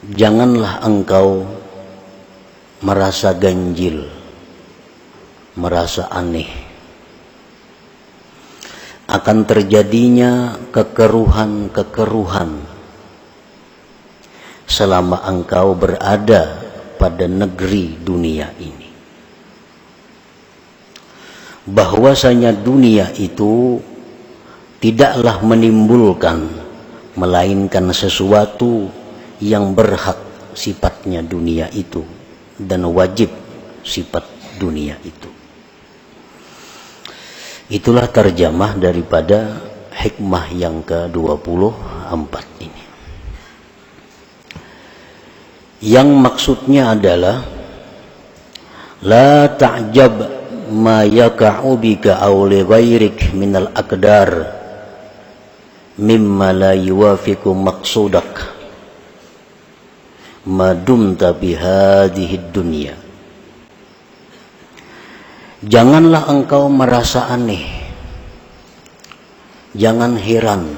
janganlah engkau merasa ganjil, merasa aneh akan terjadinya kekeruhan-kekeruhan selama engkau berada pada negeri dunia ini. Bahwasanya dunia itu tidaklah menimbulkan melainkan sesuatu yang berhak sifatnya dunia itu dan wajib sifat dunia itu. Itulah terjemah daripada hikmah yang ke-24 ini. Yang maksudnya adalah la ta'jab ma yaka'u bika aw li ghairik minal aqdar mimma la yuwafiqu maqsudak ma dumta bihadhihi dunya. Janganlah engkau merasa aneh, jangan heran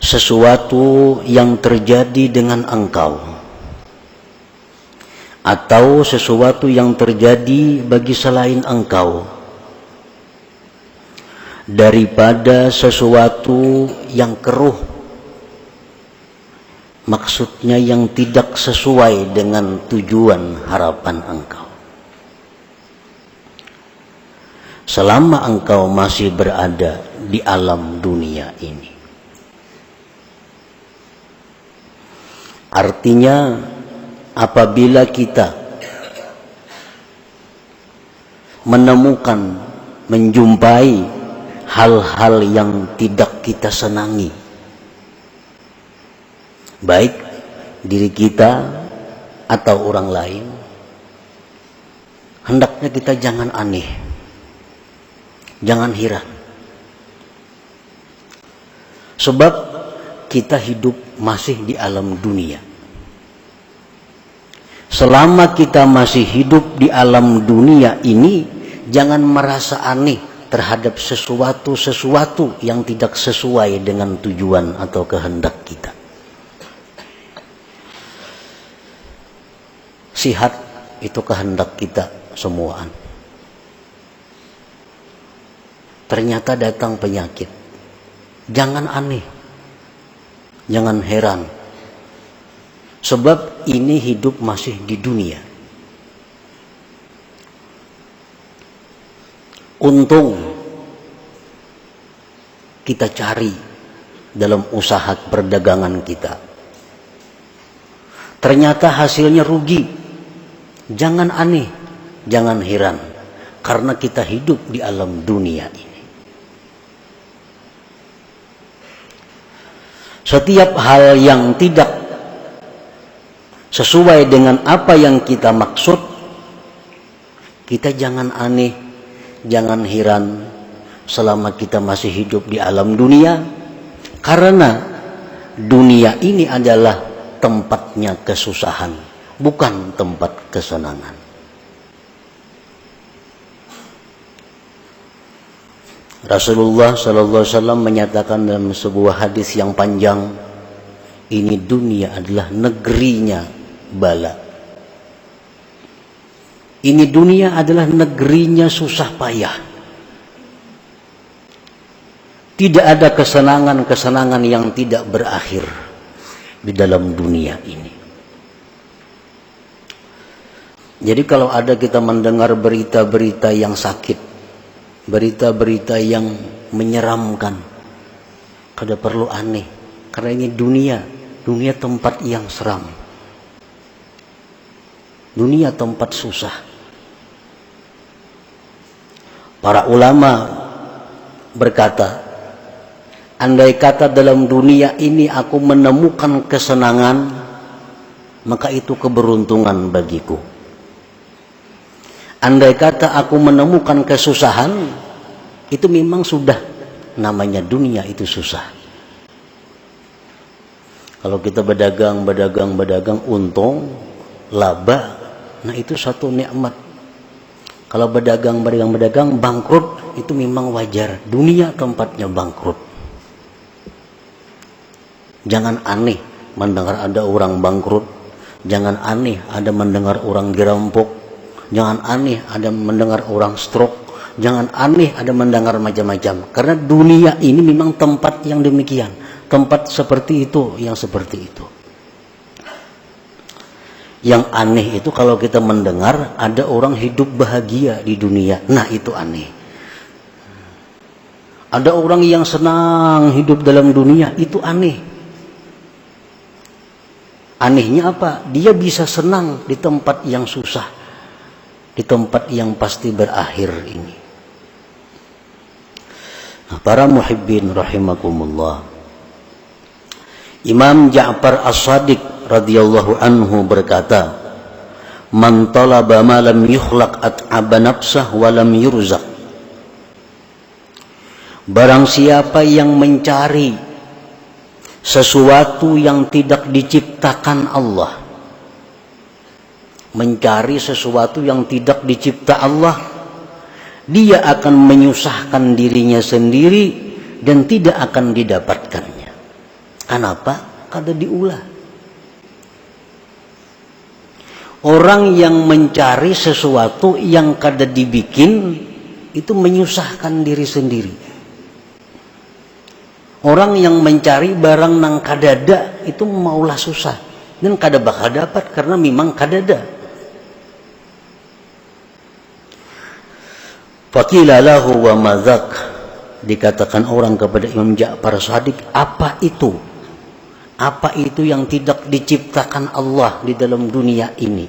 sesuatu yang terjadi dengan engkau atau sesuatu yang terjadi bagi selain engkau daripada sesuatu yang keruh, maksudnya yang tidak sesuai dengan tujuan harapan engkau. Selama engkau masih berada di alam dunia ini. Artinya apabila kita menemukan, menjumpai hal-hal yang tidak kita senangi, baik diri kita atau orang lain, hendaknya kita jangan aneh, jangan heran. Sebab kita hidup masih di alam dunia. Selama kita masih hidup di alam dunia ini, jangan merasa aneh terhadap sesuatu yang tidak sesuai dengan tujuan atau kehendak kita. Sihat itu kehendak kita semuaan. Ternyata datang penyakit. Jangan aneh, jangan heran. Sebab ini hidup masih di dunia. Untung kita cari dalam usaha perdagangan kita. Ternyata hasilnya rugi. Jangan aneh, jangan heran. Karena kita hidup di alam dunia ini. Setiap hal yang tidak sesuai dengan apa yang kita maksud, kita jangan aneh, jangan heran selama kita masih hidup di alam dunia. Karena dunia ini adalah tempatnya kesusahan, bukan tempat kesenangan. Rasulullah sallallahu alaihi wasallam menyatakan dalam sebuah hadis yang panjang, ini dunia adalah negerinya bala. Ini dunia adalah negerinya susah payah. Tidak ada kesenangan-kesenangan yang tidak berakhir di dalam dunia ini. Jadi kalau ada kita mendengar berita-berita yang sakit, berita-berita yang menyeramkan, kada perlu aneh, karena ini dunia tempat yang seram, dunia tempat susah. Para ulama berkata, andai kata dalam dunia ini aku menemukan kesenangan, maka itu keberuntungan bagiku. Andai kata aku menemukan kesusahan, itu memang sudah namanya dunia itu susah. Kalau kita berdagang, untung, laba, nah itu satu nikmat. Kalau berdagang, bangkrut, itu memang wajar. Dunia tempatnya bangkrut. Jangan aneh mendengar ada orang bangkrut. Jangan aneh ada mendengar orang dirampok. Jangan aneh ada mendengar orang stroke. Jangan aneh ada mendengar macam-macam. Karena dunia ini memang tempat yang demikian. Tempat seperti itu, yang seperti itu. Yang aneh itu kalau kita mendengar ada orang hidup bahagia di dunia. Nah, itu aneh. Ada orang yang senang hidup dalam dunia, itu aneh. Anehnya apa? Dia bisa senang di tempat yang susah, di tempat yang pasti berakhir ini. Nah, para muhibbin rahimakumullah. Imam Ja'far As-Shadiq radhiyallahu anhu berkata, "Man talaba ma lam yukhlaq at'aba nafsah wa lam yurzaq." Barang siapa yang mencari sesuatu yang tidak diciptakan Allah, mencari sesuatu yang tidak dicipta Allah, dia akan menyusahkan dirinya sendiri dan tidak akan didapatkannya. Kenapa? Kada diulah. Orang yang mencari sesuatu yang kada dibikin itu menyusahkan diri sendiri. Orang yang mencari barang nang kadada itu maulah susah dan kada bakal dapat karena memang kadada. Faqila lahu wa madzak, dikatakan orang kepada Imam Ja'far Shadiq, apa itu? Apa itu yang tidak diciptakan Allah di dalam dunia ini?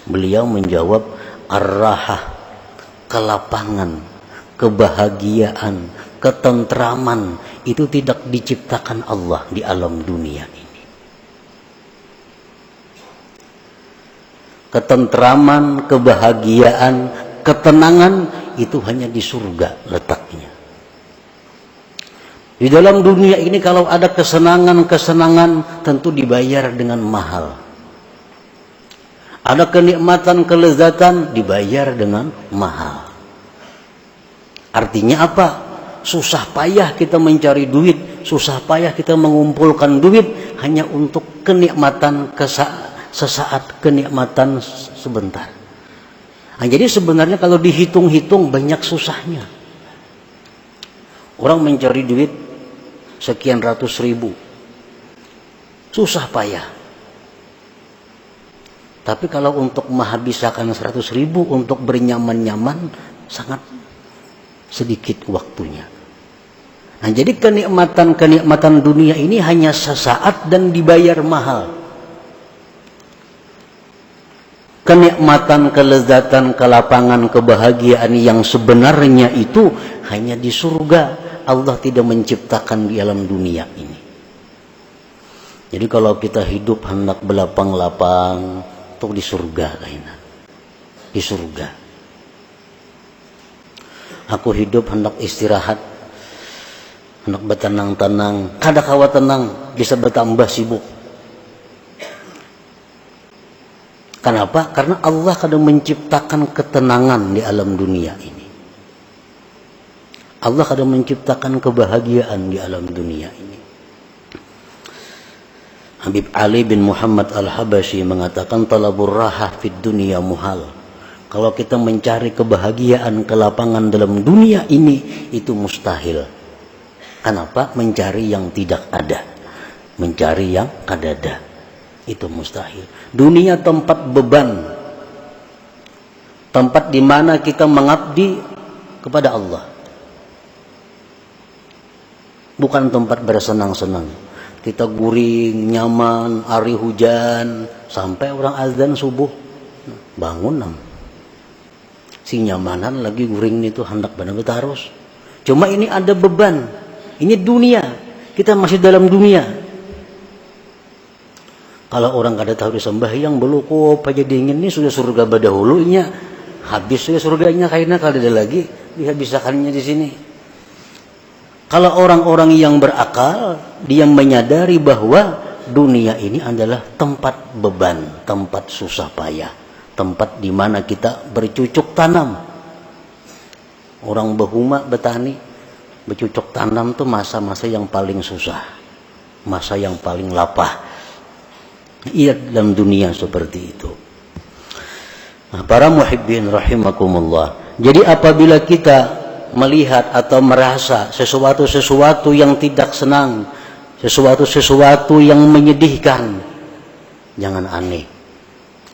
Beliau menjawab, ar-rahah, kelapangan, kebahagiaan, ketentraman itu tidak diciptakan Allah di alam dunia ini. Ketentraman, kebahagiaan, ketenangan itu hanya di surga letaknya. Di dalam dunia ini kalau ada kesenangan-kesenangan tentu dibayar dengan mahal. Ada kenikmatan, kelezatan dibayar dengan mahal. Artinya apa? Susah payah kita mencari duit, susah payah kita mengumpulkan duit hanya untuk kenikmatan sesaat, kenikmatan sebentar. Nah, jadi sebenarnya kalau dihitung-hitung banyak susahnya. Orang mencari duit sekian ratus ribu, susah payah. Tapi kalau untuk menghabiskan 100 ribu untuk bernyaman-nyaman sangat sedikit waktunya. Nah, jadi kenikmatan dunia ini hanya sesaat dan dibayar mahal. Kenikmatan, kelezatan, kelapangan, kebahagiaan yang sebenarnya itu hanya di surga. Allah tidak menciptakan di alam dunia ini. Jadi kalau kita hidup hendak belapang-lapang, itu di surga kayaknya. Di surga. Aku hidup hendak istirahat, hendak bertenang-tenang, kada kawa tenang, bisa bertambah sibuk. Kenapa? Karena Allah kadang menciptakan ketenangan di alam dunia ini. Allah kadang menciptakan kebahagiaan di alam dunia ini. Habib Ali bin Muhammad Al-Habasyi mengatakan talabur rahah fid dunia muhal. Kalau kita mencari kebahagiaan, kelapangan dalam dunia ini itu mustahil. Kenapa? Mencari yang tidak ada, mencari yang kadada, itu mustahil. Dunia tempat beban, tempat di mana kita mengabdi kepada Allah, bukan tempat bersenang-senang. Kita guring, nyaman, hari hujan, sampai orang azan subuh, bangun nam. Si nyamanan lagi guring itu hendak benar-benar harus. Cuma ini ada beban. Ini dunia. Kita masih dalam dunia. Kalau orang kada tahu disembahyang belukop aja dingin ini sudah surga badahulunya. Habis sudah surganya kayaknya kada ada lagi dihabiskannya di sini. Kalau orang-orang yang berakal, dia menyadari bahwa dunia ini adalah tempat beban, tempat susah payah, tempat di mana kita bercucuk tanam. Orang berhuma, bertani, bercucuk tanam itu masa-masa yang paling susah. masa yang paling lapah. Iya, dalam dunia seperti itu. Nah, para muhibbin rahimakumullah. Jadi apabila kita melihat atau merasa sesuatu yang tidak senang, sesuatu yang menyedihkan, jangan aneh.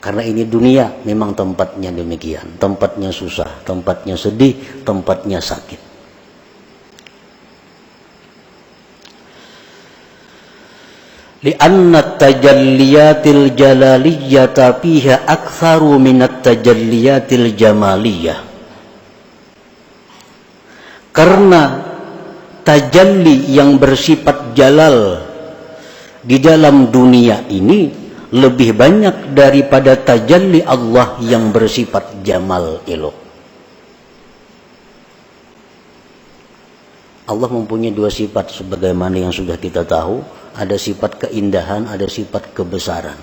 Karena ini dunia memang tempatnya demikian, tempatnya susah, tempatnya sedih, tempatnya sakit. Lianna tajalliyatil jalaliyyata fiha aktsaru minat tajalliyatil jamaliyah. Karena tajalli yang bersifat jalal di dalam dunia ini lebih banyak daripada tajalli Allah yang bersifat jamal, elok. Allah mempunyai dua sifat sebagaimana yang sudah kita tahu. Ada sifat keindahan, ada sifat kebesaran.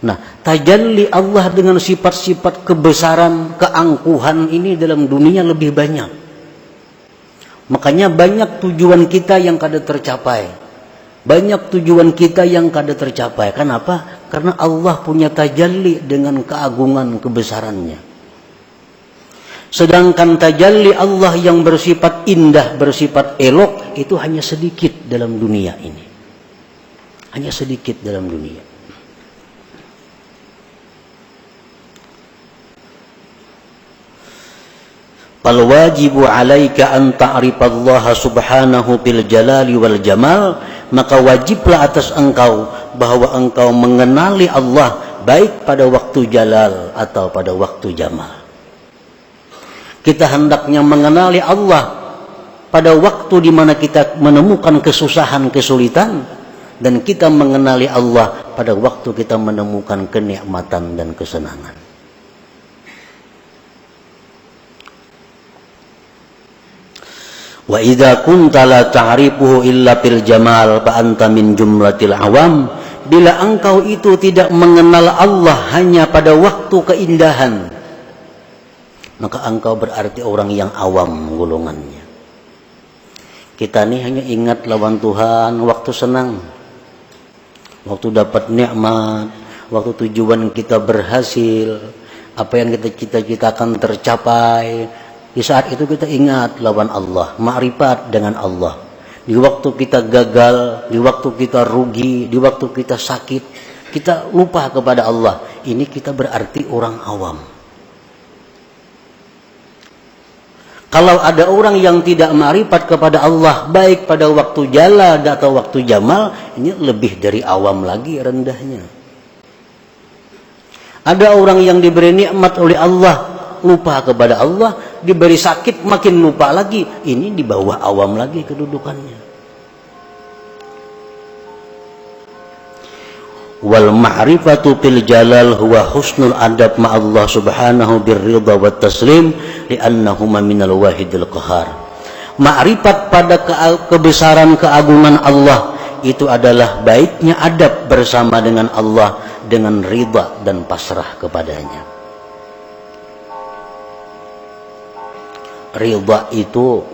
Nah, tajalli Allah dengan sifat-sifat kebesaran, keangkuhan ini dalam dunia lebih banyak. Makanya banyak tujuan kita yang kada tercapai. Banyak tujuan kita yang kada tercapai. Kenapa? Karena Allah punya tajalli dengan keagungan kebesarannya. Sedangkan tajalli Allah yang bersifat indah, bersifat elok, itu hanya sedikit dalam dunia ini. Hanya sedikit dalam dunia. Fal wajibu alaika an ta'rifallaha subhanahu bil jalali wal jamal, maka wajiblah atas engkau bahwa engkau mengenali Allah baik pada waktu jalal atau pada waktu jamal. Kita hendaknya mengenali Allah pada waktu di mana kita menemukan kesusahan, kesulitan, dan kita mengenali Allah pada waktu kita menemukan kenikmatan dan kesenangan. Wa idza kunta la ta'rifuhu illa fil jamal fa anta min jumlatil awam. Bila engkau itu tidak mengenal Allah hanya pada waktu keindahan, maka engkau berarti orang yang awam golongannya. Kita ini hanya ingat lawan Tuhan waktu senang, waktu dapat nikmat, waktu tujuan kita berhasil, apa yang kita cita-citakan tercapai. Di saat itu kita ingat lawan Allah, ma'rifat dengan Allah. Di waktu kita gagal, di waktu kita rugi, di waktu kita sakit, kita lupa kepada Allah. Ini kita berarti orang awam. Kalau ada orang yang tidak ma'rifat kepada Allah baik pada waktu jalal atau waktu jamal, ini lebih dari awam lagi rendahnya. Ada orang yang diberi nikmat oleh Allah lupa kepada Allah, diberi sakit makin lupa lagi, ini di bawah awam lagi kedudukannya. Wal ma'rifatu fil jalal huwa husnul adab ma'allah subhanahu birridha wat taslim li'annahuma minal wahidil qahar. Ma'rifat pada kebesaran keagungan Allah itu adalah baiknya adab bersama dengan Allah dengan ridha dan pasrah kepadanya. Ridha itu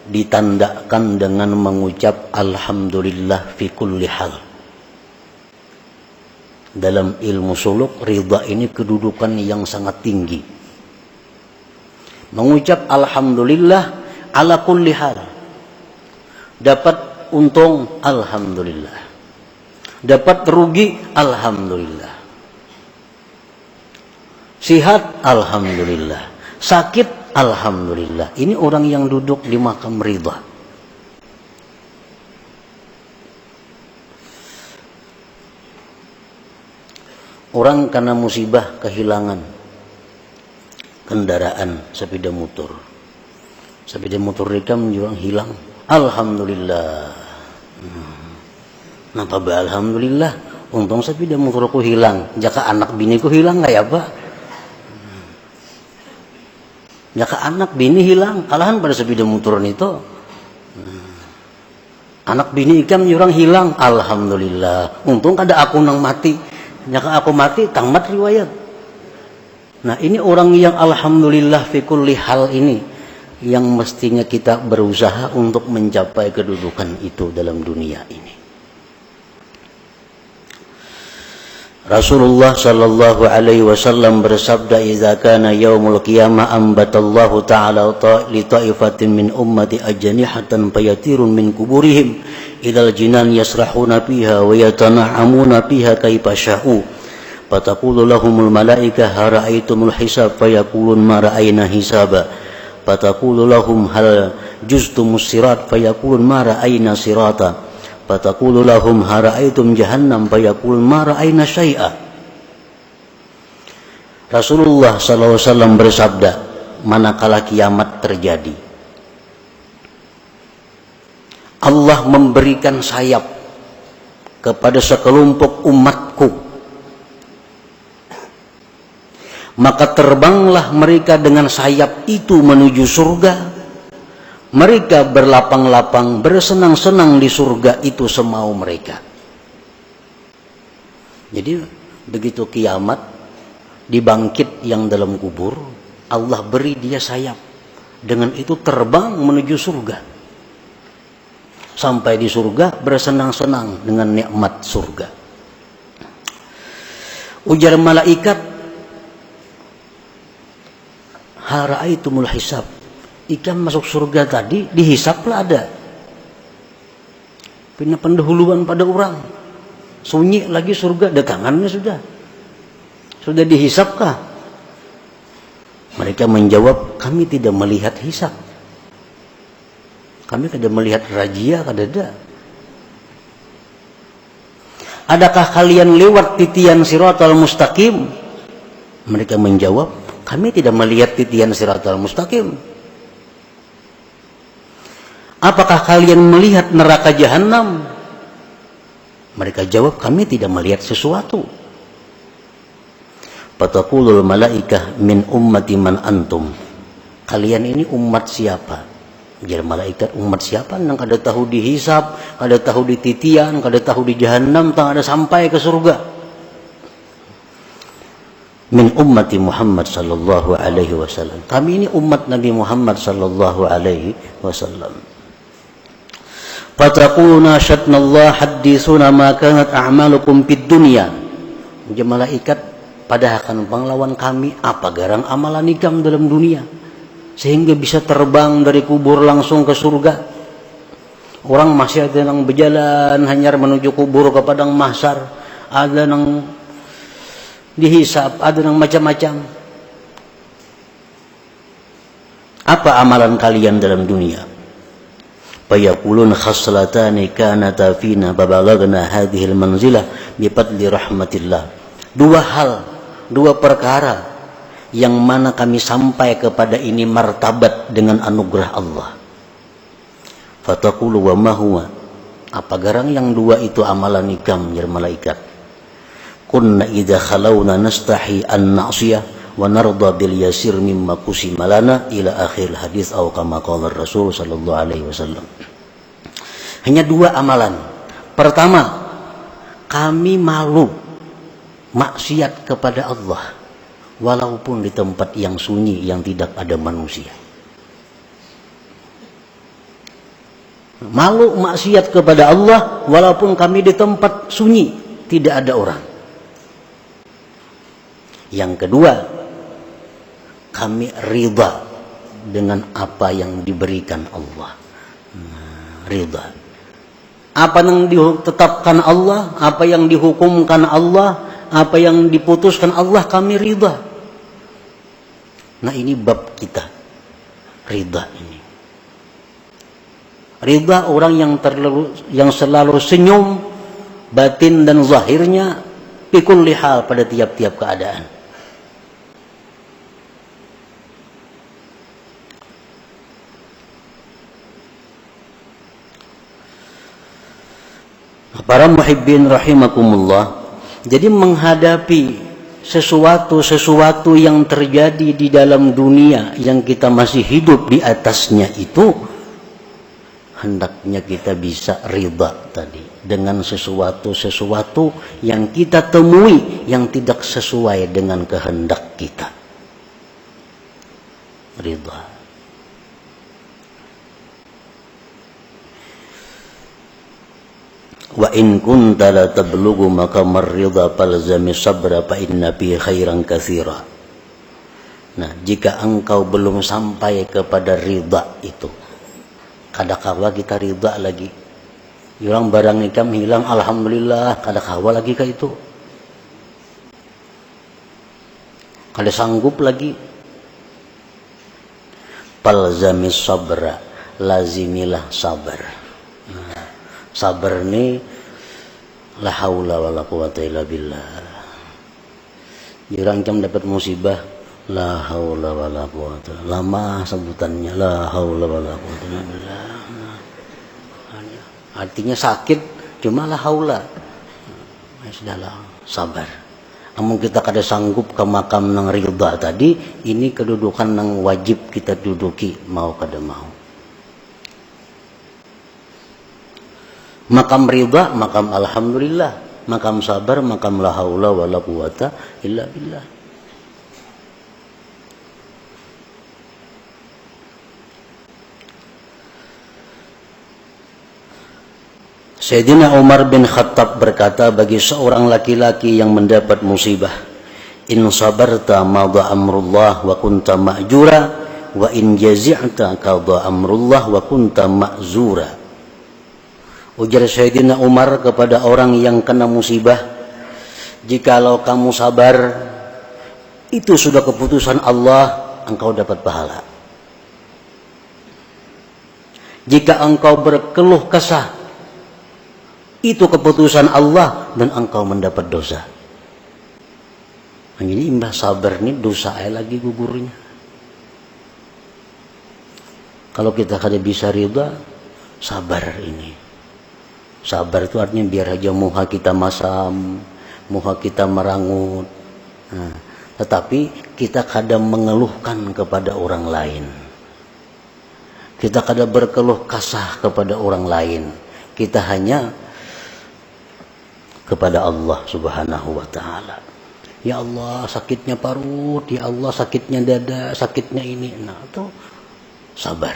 ditandakan dengan mengucap alhamdulillah fi kulli hal. Dalam ilmu suluk, ridha ini kedudukan yang sangat tinggi. Mengucap alhamdulillah ala kulli hal. Dapat untung, alhamdulillah. Dapat rugi, alhamdulillah. Sihat, alhamdulillah. Sakit, alhamdulillah. Ini orang yang duduk di makam ridha. Orang karena musibah kehilangan kendaraan sepeda motor. Sepeda motor mereka menjual hilang. Alhamdulillah. Napa ba alhamdulillah? Untung sepeda motorku hilang. Jaka anak biniku hilang nggak ya Pak? Jaka anak bini hilang, kalahan pada sepeda motor itu. Anak bini ikam nyurang hilang. Alhamdulillah. Untung kada aku nang mati. Jika aku mati, tamat riwayat. Nah ini orang yang alhamdulillah fi kulli hal ini. yang mestinya kita berusaha untuk mencapai kedudukan itu dalam dunia ini. Rasulullah sallallahu alaihi wasallam bersabda, "Idza kana yaumul qiyamah ambatallahu ta'ala li ta'ifatin min ummati ajnihatan fayatirun min kuburihim idal jinan yasrahuna fiha wa yatana'amuna fiha kaifa sya'u fataqulu lahumul malaikah ra'aitumul hisab fayaqulun ma ra'ayna hisaba fataqulu lahum hal juztumus sirat fayaqulun ma ra'ayna sirata fataqulu lahum hara'aitum jahannam fayaqul ma ra'ayna syai'a." Rasulullah SAW bersabda, manakala kiamat terjadi, Allah memberikan sayap kepada sekelompok umatku, maka terbanglah mereka dengan sayap itu menuju surga. Mereka berlapang-lapang, bersenang-senang di surga itu semau mereka. Jadi begitu kiamat, dibangkit yang dalam kubur, Allah beri dia sayap. Dengan itu terbang menuju surga. Sampai di surga bersenang-senang dengan nikmat surga. Ujar malaikat, hara'aitumul hisab. Ikan masuk surga tadi dihisaplah ada. Punya pendahuluan pada orang. Sunyi lagi surga dagangannya sudah. Sudah dihisapkah? Mereka menjawab, kami tidak melihat hisap. Kami tidak melihat razia, kadada. Adakah kalian lewat titian siratal mustaqim? Mereka menjawab, kami tidak melihat titian siratal mustaqim. Apakah kalian melihat neraka jahanam? Mereka jawab, kami tidak melihat sesuatu. Fataqulul malaikah min ummati man antum. Kalian ini umat siapa? Jadi malaikat, umat siapa? Nang kada tahu dihisab, kada tahu di titian, kada tahu di jahanam, tang ada sampai ke surga. Min ummati Muhammad sallallahu alaihi wasallam. Kami ini umat Nabi Muhammad sallallahu alaihi wasallam. Fataquluna syatnallah hadditsuna ma kanat a'malukum fid dunya. Jadi malaikat, pada akan panglawan kami apa garang amalan ikam dalam dunia sehingga bisa terbang dari kubur langsung ke surga. Orang masih ada yang berjalan hanyar menuju kubur ke padang mahsyar, ada yang dihisab, ada yang macam-macam. Apa amalan kalian dalam dunia? Fayaqulun khaslatani kanata fina babalagna hadhil manzilah bifadli rahmatillah. Dua perkara yang mana kami sampai kepada ini martabat dengan anugerah Allah. Fataqulu wa ma huwa. Apa garang yang dua itu amalan ikam ya malaikat? Kunna idza khalawna nastahi an na'siyah wa narda bil yasir mimma qusima lana ila akhir hadis atau kama qala Rasul sallallahu alaihi wasallam. Hanya dua amalan. Pertama, kami malu maksiat kepada Allah walaupun di tempat yang sunyi yang tidak ada manusia. Malu maksiat kepada Allah walaupun kami di tempat sunyi tidak ada orang. Yang kedua, kami ridha dengan apa yang diberikan Allah. Ridha. Apa yang ditetapkan Allah, apa yang dihukumkan Allah, apa yang diputuskan Allah, kami ridha. Nah ini bab kita, ridha ini. Ridha orang yang selalu senyum, batin dan zahirnya pikul lihal pada tiap-tiap keadaan. Para muhibbin rahimakumullah, jadi menghadapi sesuatu yang terjadi di dalam dunia yang kita masih hidup di atasnya itu, hendaknya kita bisa ridha tadi dengan sesuatu yang kita temui yang tidak sesuai dengan kehendak kita. Ridha. Wa in kunta la tablughu maqamar ridha falzami sabra fa inna fi khairan katsira. Nah, jika engkau belum sampai kepada ridha itu, kadakawa kita ridha lagi. Orang barang nikam hilang, alhamdulillah, kadakawa lagi ke itu. Kada sanggup lagi. Falzami sabra, lazimilah sabar. Nah, sabar ni la haula wala quwata illa billah. Orang jam dapat musibah, la haula wala quwata. Lama sebutannya la haula wala quwata illa billah. Artinya sakit, cuma la haula. Sudahlah, sabar. Amun kita kada sanggup ke makam nang ridha tadi, ini kedudukan nang wajib kita duduki, mau kada mau. Makam ridha, makam alhamdulillah, makam sabar, makam la haula wala quwata illa billah. Sayyidina Umar bin Khattab berkata bagi seorang laki-laki yang mendapat musibah, in sabarta madha amrullah wa kunta ma'jura wa in jazi'ta qadha amrullah wa kunta ma'zura. Ujar Sayyidina Umar kepada orang yang kena musibah, jikalau kamu sabar, itu sudah keputusan Allah, engkau dapat pahala. Jika engkau berkeluh kesah, itu keputusan Allah dan engkau mendapat dosa. Ini imbah sabar nih dosa lagi gugurnya. Kalau kita kada bisa ridha, sabar ini. Sabar itu artinya biar aja muha kita masam, muha kita merangut. Nah, tetapi kita kadang mengeluhkan kepada orang lain. Kita kadang berkeluh kesah kepada orang lain. Kita hanya kepada Allah Subhanahu wa ta'ala. Ya Allah, sakitnya parut, ya Allah, sakitnya dada, sakitnya ini. Nah, itu sabar.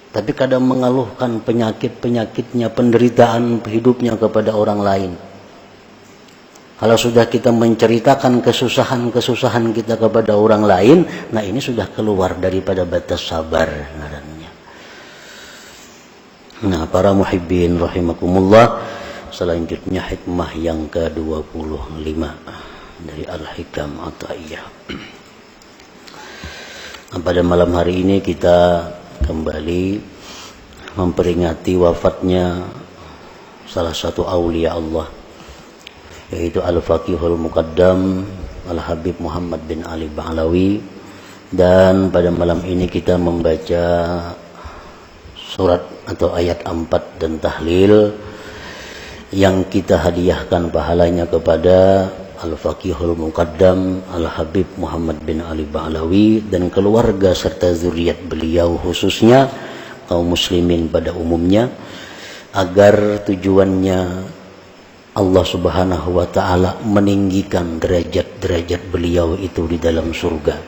Tapi kadang mengeluhkan penyakit-penyakitnya, penderitaan hidupnya kepada orang lain. Kalau sudah kita menceritakan kesusahan-kesusahan kita kepada orang lain, nah ini sudah keluar daripada batas sabar. Nah, para muhibbin rahimakumullah, selanjutnya hikmah yang ke-25 dari Al-Hikam Athaiyah. Pada malam hari ini kita kembali memperingati wafatnya salah satu aulia Allah, yaitu Al-Faqihul Muqaddam Al-Habib Muhammad bin Ali Ba'alawi. Dan pada malam ini kita membaca surat atau ayat 4 dan tahlil yang kita hadiahkan pahalanya kepada Al-Faqihul Muqaddam Al-Habib Muhammad bin Ali Ba'alawi dan keluarga serta zuriat beliau, khususnya kaum muslimin pada umumnya, agar tujuannya Allah Subhanahu wa ta'ala meninggikan derajat-derajat beliau itu di dalam surga,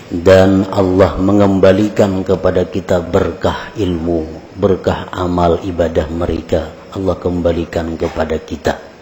dan Allah mengembalikan kepada kita berkah ilmu, berkah amal ibadah mereka, Allah kembalikan kepada kita.